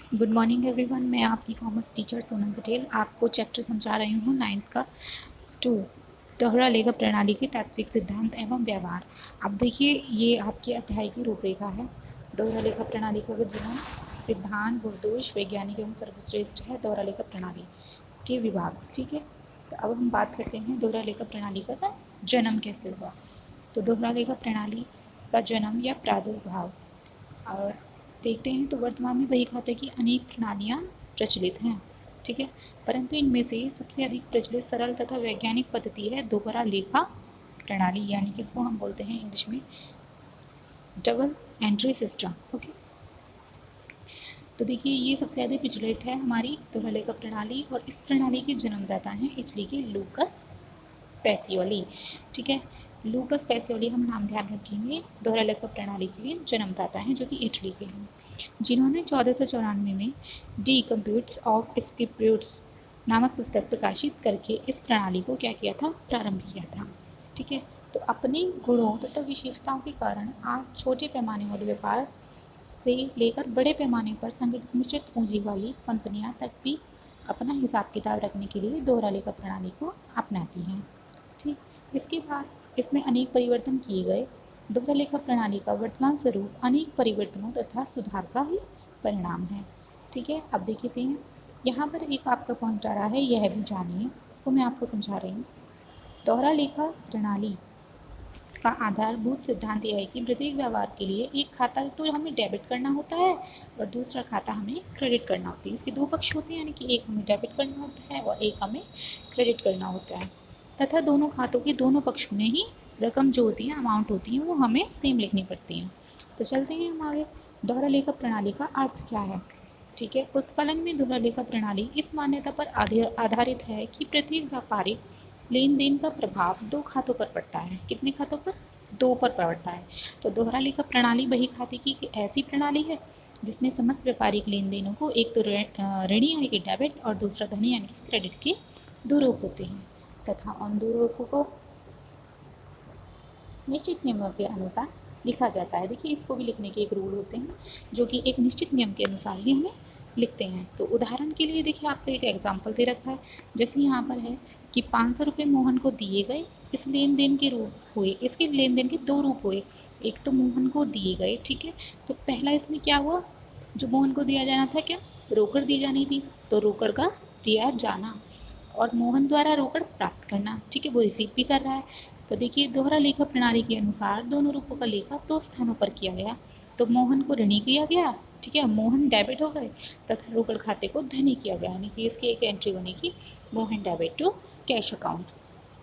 Good morning everyone. मैं आपकी commerce teacher Sonam Patel आपको चैप्टर समझा रही हूँ 9th का 2 दोहरा लेखा प्रणाली के तात्विक सिद्धांत एवं व्यवहार। अब देखिए ये आपके अध्याय की रूपरेखा है। दोहरा लेखा प्रणाली का जन्म, सिद्धांत, गुणदोष, वैज्ञानिक एवं सर्वश्रेष्ठ है दोहरा लेखा प्रणाली के विभाग। ठीक है, तो अब हम बात करते हैं दोहरा लेखा प्रणाली का जन्म कैसे हुआ। तो दोहरा लेखा प्रणाली का जन्म या प्रादुर्भाव और देखते हैं तो वर्तमान में बही खाते की अनेक प्रणालियाँ प्रचलित हैं। ठीक है, परंतु इनमें से सबसे अधिक प्रचलित सरल तथा वैज्ञानिक पद्धति है दोहरा लेखा प्रणाली, यानी कि इसको हम बोलते हैं इंग्लिश में डबल एंट्री सिस्टम। ओके, तो देखिए ये सबसे ज़्यादा प्रचलित है हमारी दोहरा लेखा प्रणाली और इस प्रणाली के जन्मदाता हैं इटली के लूकस पैसियोली। ठीक है, लूकस पैसियोली हम नाम ध्यान रखेंगे, दोहरा लेखा प्रणाली के जन्मदाता हैं जो कि इटली के हैं, जिन्होंने 1494 में डी कंप्यूट्स ऑफ स्क्रिप्ट्स नामक पुस्तक प्रकाशित करके इस प्रणाली को क्या किया था, प्रारंभ किया था। ठीक है, तो अपने गुणों तथा विशेषताओं के कारण आज छोटे पैमाने वाले व्यापार से लेकर बड़े पैमाने पर संगठित मिश्रित पूंजी वाली कंपनियां तक भी अपना हिसाब किताब रखने के लिए दोहरा लेखा प्रणाली को अपनाती हैं। ठीक, इसके बाद इसमें अनेक परिवर्तन किए गए। दोहरा लेखा प्रणाली का वर्तमान स्वरूप अनेक परिवर्तनों तथा सुधार का ही परिणाम है। ठीक है, अब देखते हैं यहाँ पर एक आपका पॉइंट आ रहा है, यह भी जानिए, इसको मैं आपको समझा रही हूँ। दोहरा लेखा प्रणाली का आधारभूत सिद्धांत यह है कि प्रत्येक व्यवहार के लिए एक खाता तो हमें डेबिट करना होता है और दूसरा खाता हमें क्रेडिट करना होता है। इसके दो पक्ष होते हैं, यानी कि एक हमें डेबिट करना होता है और एक हमें क्रेडिट करना होता है, तथा दोनों खातों के दोनों पक्षों में ही रकम जो होती है, अमाउंट होती है, वो हमें सेम लिखनी पड़ती है। तो चलते हैं हम आगे। दोहरा लेखा प्रणाली का अर्थ क्या है। ठीक है, पुस्तकालन में दोहरा लेखा प्रणाली इस मान्यता पर आधारित है कि प्रत्येक व्यापारिक लेन देन का प्रभाव दो खातों पर पड़ता है। कितने खातों पर, दो पर पड़ता है। तो दोहरा लेखा प्रणाली बही खाते की ऐसी प्रणाली है जिसमें समस्त व्यापारिक लेन देनों को एक तो ऋणी यानी कि डेबिट और दूसरा धनी यानी कि क्रेडिट के दो रूप होते हैं तथा उन दो रूपों को निश्चित नियमों के अनुसार लिखा जाता है। देखिए इसको भी लिखने के एक रूल होते हैं जो कि एक निश्चित नियम के अनुसार ही हमें लिखते हैं। तो उदाहरण के लिए देखिए आपको एक एग्जाम्पल दे रखा है, जैसे यहाँ पर है कि 500 रुपये मोहन को दिए गए। इस लेन देन के रूप हुए, इसके लेन देन के दो रूप हुए। एक तो मोहन को दिए गए, ठीक है, तो पहला इसमें क्या हुआ, जो मोहन को दिया जाना था क्या, रोकड़ दी जानी थी, तो रोकड़ का दिया जाना और मोहन द्वारा रोकड़ प्राप्त करना। ठीक है, वो रिसीव भी कर रहा है। तो देखिए दोहरा लेखा प्रणाली के अनुसार दोनों रूपों का लेखा दो स्थानों पर किया गया। तो मोहन को ऋणी किया गया, ठीक है, मोहन डेबिट हो गए, तथा रोकड़ खाते को धनी किया गया, यानी कि इसकी एक एंट्री बनेगी Mohan debit to cash account.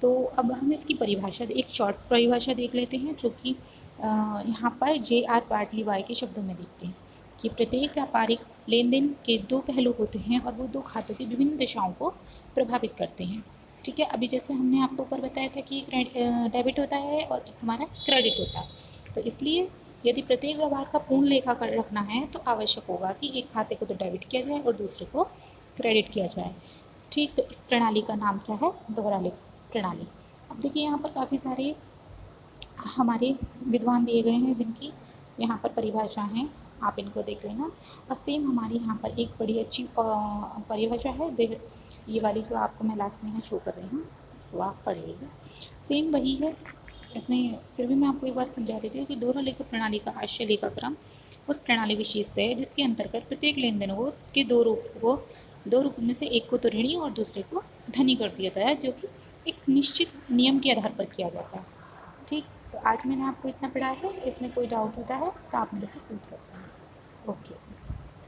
तो अब हम इसकी परिभाषा, एक शॉर्ट परिभाषा देख लेते हैं जो कि यहाँ पर J.R. पार्टली वाई के शब्दों में देखते हैं कि प्रत्येक व्यापारिक लेन देन के दो पहलू होते हैं और वो दो खातों की विभिन्न दिशाओं को प्रभावित करते हैं। ठीक है, अभी जैसे हमने आपको ऊपर बताया था कि डेबिट होता है और एक हमारा क्रेडिट होता है, तो इसलिए यदि प्रत्येक व्यवहार का पूर्ण लेखा कर रखना है तो आवश्यक होगा कि एक खाते को तो डेबिट किया जाए और दूसरे को क्रेडिट किया जाए। ठीक, तो इस प्रणाली का नाम क्या है, दोहरा लेखा प्रणाली। अब देखिए यहाँ पर काफ़ी सारे हमारे विद्वान दिए गए हैं जिनकी यहाँ पर परिभाषा हैं, आप इनको देख लेना। और सेम हमारी यहाँ पर एक बड़ी अच्छी परिभाषा है, ये वाली जो आपको मैं लास्ट में यहाँ शो कर रही हूँ, इसको आप पढ़ लीजिए, सेम वही है इसमें। फिर भी मैं आपको एक बार समझा देती हूँ कि दोहरा लेखा प्रणाली का आशय लेखा क्रम उस प्रणाली विशेष से है जिसके अंतर्गत प्रत्येक लेन देन के दो रूप में से एक को तो ऋणी और दूसरे को धनी कर दिया जाता है, जो कि एक निश्चित नियम के आधार पर किया जाता है। ठीक, तो आज मैंने आपको इतना पढ़ाया है, इसमें कोई डाउट होता है तो आप मेरे से पूछ सकते हैं। ओके।